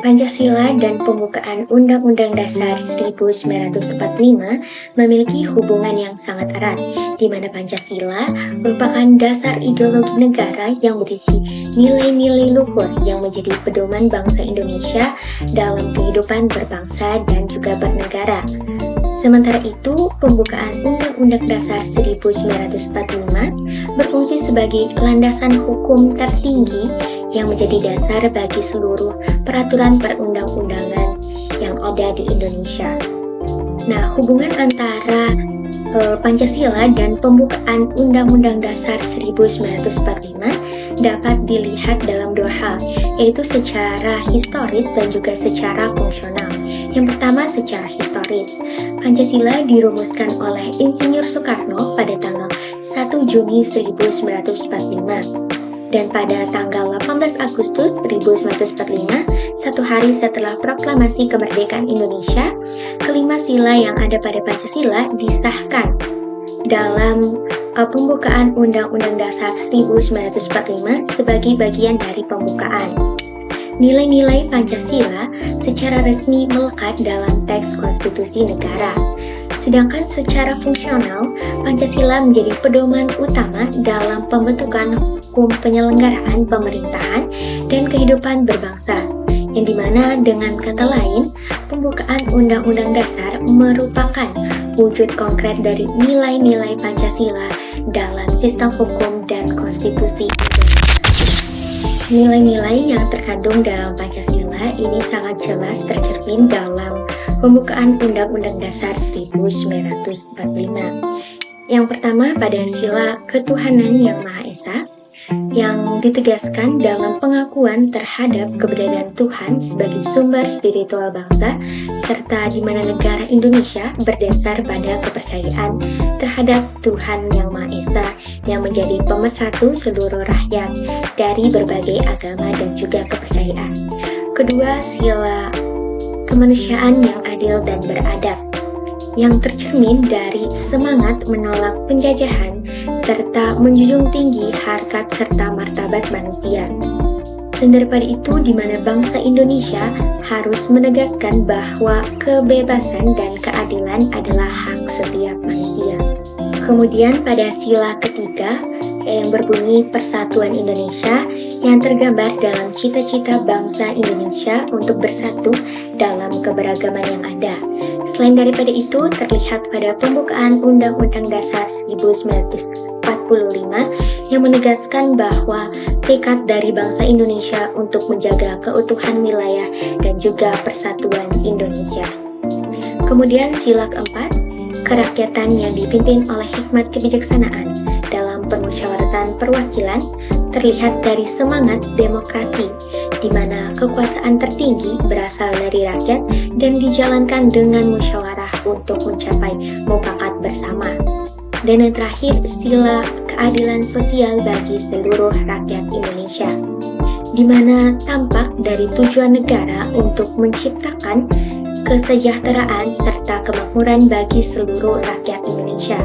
Pancasila dan pembukaan Undang-Undang Dasar 1945 memiliki hubungan yang sangat erat, di mana Pancasila merupakan dasar ideologi negara yang berisi nilai-nilai luhur yang menjadi pedoman bangsa Indonesia dalam kehidupan berbangsa dan juga bernegara. Sementara itu, pembukaan Undang-Undang Dasar 1945 berfungsi sebagai landasan hukum tertinggi yang menjadi dasar bagi seluruh peraturan perundang-undangan yang ada di Indonesia. Nah, hubungan antara Pancasila dan pembukaan Undang-Undang Dasar 1945 dapat dilihat dalam dua hal, yaitu secara historis dan juga secara fungsional. Yang pertama, secara historis. Pancasila dirumuskan oleh Insinyur Soekarno pada tanggal 1 Juni 1945. Dan pada tanggal 18 Agustus 1945, satu hari setelah proklamasi kemerdekaan Indonesia, kelima sila yang ada pada Pancasila disahkan dalam pembukaan Undang-Undang Dasar 1945 sebagai bagian dari pembukaan. Nilai-nilai Pancasila secara resmi melekat dalam teks konstitusi negara. Sedangkan secara fungsional, Pancasila menjadi pedoman utama dalam pembentukan hukum penyelenggaraan pemerintahan dan kehidupan berbangsa, yang dimana dengan kata lain, pembukaan Undang-Undang Dasar merupakan wujud konkret dari nilai-nilai Pancasila dalam sistem hukum dan konstitusi. Nilai-nilai yang terkandung dalam Pancasila ini sangat jelas tercermin dalam pembukaan Undang-Undang Dasar 1945. Yang pertama pada sila ketuhanan yang Maha Esa, yang ditegaskan dalam pengakuan terhadap keberadaan Tuhan sebagai sumber spiritual bangsa, serta di mana negara Indonesia berdasar pada kepercayaan terhadap Tuhan yang Maha Esa yang menjadi pemersatu seluruh rakyat dari berbagai agama dan juga kepercayaan. Kedua, sila kemanusiaan yang adil dan beradab, yang tercermin dari semangat menolak penjajahan serta menjunjung tinggi harkat serta martabat manusia. Dan daripada itu, di mana bangsa Indonesia harus menegaskan bahwa kebebasan dan keadilan adalah hak setiap manusia. Kemudian pada sila ketiga yang berbunyi Persatuan Indonesia, yang tergambar dalam cita-cita bangsa Indonesia untuk bersatu dalam keberagaman yang ada. Selain daripada itu, terlihat pada pembukaan Undang-Undang Dasar 1945 yang menegaskan bahwa tekad dari bangsa Indonesia untuk menjaga keutuhan wilayah dan juga persatuan Indonesia. Kemudian sila keempat, kerakyatan yang dipimpin oleh hikmat kebijaksanaan dalam permusyawaratan perwakilan, terlihat dari semangat demokrasi, di mana kekuasaan tertinggi berasal dari rakyat dan dijalankan dengan musyawarah untuk mencapai mufakat bersama. Dan yang terakhir, sila keadilan sosial bagi seluruh rakyat Indonesia, di mana tampak dari tujuan negara untuk menciptakan kesejahteraan serta kemakmuran bagi seluruh rakyat Indonesia.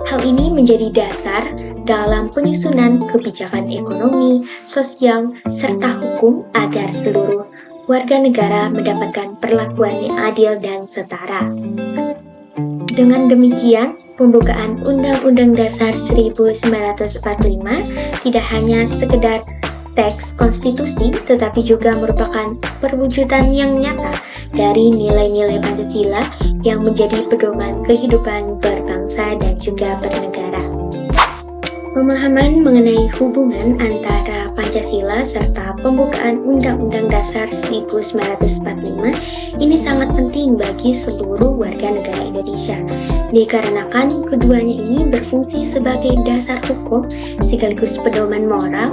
Hal ini menjadi dasar dalam penyusunan kebijakan ekonomi, sosial, serta hukum agar seluruh warga negara mendapatkan perlakuan yang adil dan setara. Dengan demikian, pembukaan Undang-Undang Dasar 1945 tidak hanya sekedar teks konstitusi, tetapi juga merupakan perwujudan yang nyata dari nilai-nilai Pancasila yang menjadi pedoman kehidupan berbangsa dan juga bernegara. Pemahaman mengenai hubungan antara Pancasila serta pembukaan Undang-Undang Dasar 1945 ini sangat penting bagi seluruh warga negara Indonesia, dikarenakan keduanya ini berfungsi sebagai dasar hukum sekaligus pedoman moral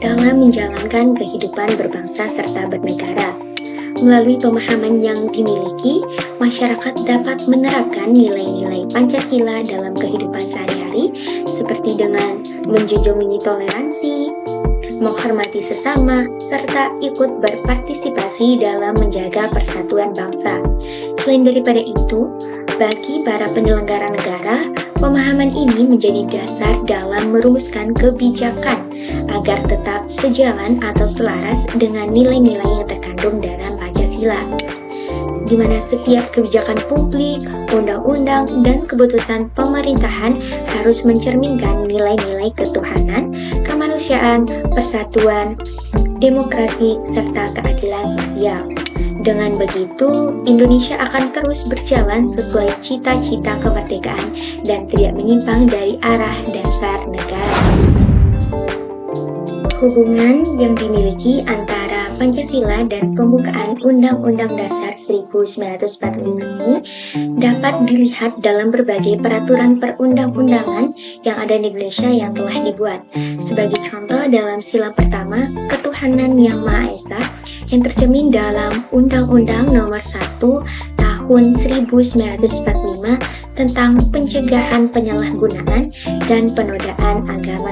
dalam menjalankan kehidupan berbangsa serta bernegara. Melalui pemahaman yang dimiliki, masyarakat dapat menerapkan nilai-nilai Pancasila dalam kehidupan sehari-hari, seperti dengan menjunjung tinggi toleransi, menghormati sesama, serta ikut berpartisipasi dalam menjaga persatuan bangsa. Selain daripada itu, Bagi para penyelenggara negara, pemahaman ini menjadi dasar dalam merumuskan kebijakan agar tetap sejalan atau selaras dengan nilai-nilai yang terkandung dalam Pancasila, di mana setiap kebijakan publik, undang-undang, dan keputusan pemerintahan harus mencerminkan nilai-nilai ketuhanan, kemanusiaan, persatuan, demokrasi, serta keadilan sosial. Dengan begitu, Indonesia akan terus berjalan sesuai cita-cita kemerdekaan dan tidak menyimpang dari arah dasar negara. Hubungan yang dimiliki antara Pancasila dan pembukaan Undang-Undang Dasar 1945 ini dapat dilihat dalam berbagai peraturan perundang-undangan yang ada di Indonesia yang telah dibuat. Sebagai contoh, dalam sila pertama, ketuhanan yang Maha Esa yang tercermin dalam Undang-Undang Nomor 1 Tahun 1945 tentang pencegahan penyalahgunaan dan penodaan agama,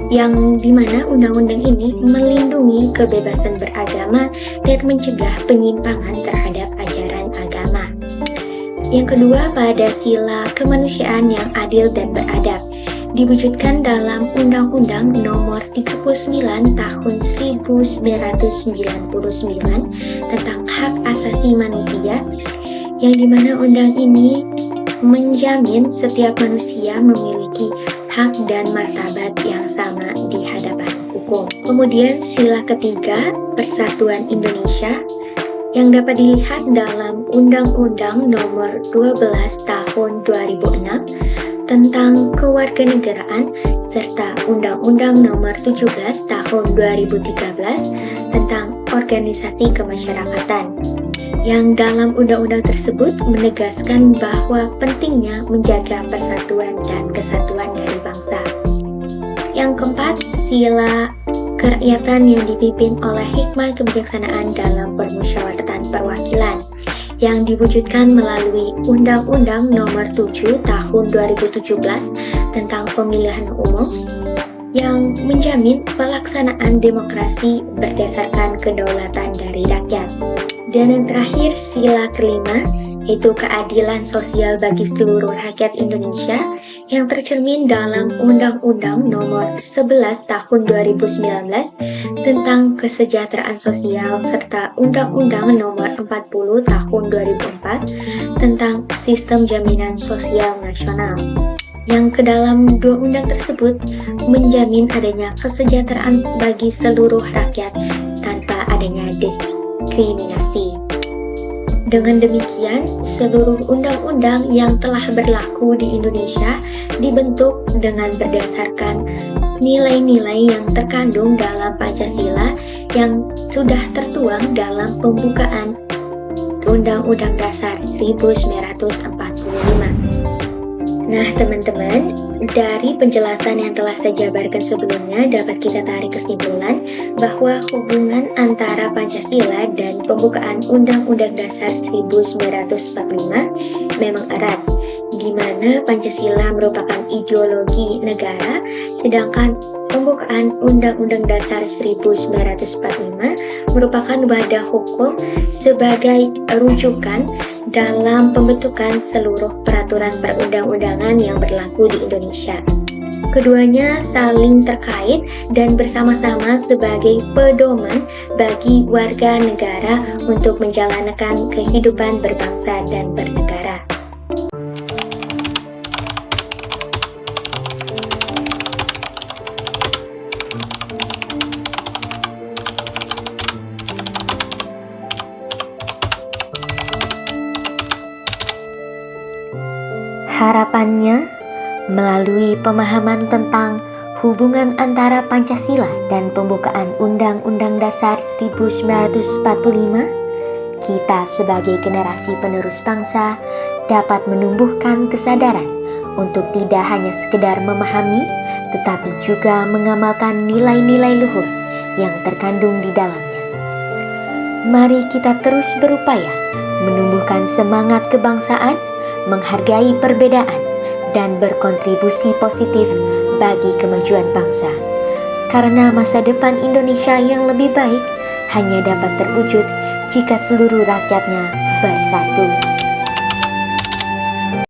yang dimana undang-undang ini melindungi kebebasan beragama dan mencegah penyimpangan terhadap ajaran agama. Yang kedua, pada sila kemanusiaan yang adil dan beradab, diwujudkan dalam Undang-Undang Nomor 39 Tahun 1999 tentang hak asasi manusia, yang dimana undang ini menjamin setiap manusia memiliki hak dan martabat yang sama di hadapan hukum. Kemudian sila ketiga, Persatuan Indonesia, yang dapat dilihat dalam Undang-Undang Nomor 12 Tahun 2006 tentang kewarganegaraan serta Undang-Undang Nomor 17 Tahun 2013 tentang organisasi kemasyarakatan, yang dalam undang-undang tersebut menegaskan bahwa pentingnya menjaga persatuan dan kesatuan dari bangsa. Yang keempat, sila kerakyatan yang dipimpin oleh hikmah kebijaksanaan dalam permusyawaratan perwakilan, yang diwujudkan melalui Undang-Undang Nomor 7 Tahun 2017 tentang pemilihan umum, yang menjamin pelaksanaan demokrasi berdasarkan kedaulatan dari rakyat. Dan yang terakhir, sila kelima, yaitu keadilan sosial bagi seluruh rakyat Indonesia, yang tercermin dalam Undang-Undang Nomor 11 Tahun 2019 tentang kesejahteraan sosial serta Undang-Undang Nomor 40 Tahun 2004 tentang sistem jaminan sosial nasional, yang ke dalam dua undang tersebut menjamin adanya kesejahteraan bagi seluruh rakyat tanpa adanya diskriminasi. Dengan demikian, seluruh undang-undang yang telah berlaku di Indonesia dibentuk dengan berdasarkan nilai-nilai yang terkandung dalam Pancasila yang sudah tertuang dalam pembukaan Undang-Undang Dasar 1945. Nah, teman-teman, dari penjelasan yang telah saya jabarkan sebelumnya dapat kita tarik kesimpulan bahwa hubungan antara Pancasila dan pembukaan Undang-Undang Dasar 1945 memang erat, di mana Pancasila merupakan ideologi negara, sedangkan pembukaan Undang-Undang Dasar 1945 merupakan wadah hukum sebagai rujukan dalam pembentukan seluruh peraturan perundang-undangan yang berlaku di Indonesia. Keduanya saling terkait dan bersama-sama sebagai pedoman bagi warga negara untuk menjalankan kehidupan berbangsa dan bernegara. Harapannya, melalui pemahaman tentang hubungan antara Pancasila dan pembukaan Undang-Undang Dasar 1945, kita sebagai generasi penerus bangsa dapat menumbuhkan kesadaran untuk tidak hanya sekedar memahami, tetapi juga mengamalkan nilai-nilai luhur yang terkandung di dalamnya. Mari kita terus berupaya menumbuhkan semangat kebangsaan, menghargai perbedaan, dan berkontribusi positif bagi kemajuan bangsa. Karena masa depan Indonesia yang lebih baik hanya dapat terwujud jika seluruh rakyatnya bersatu.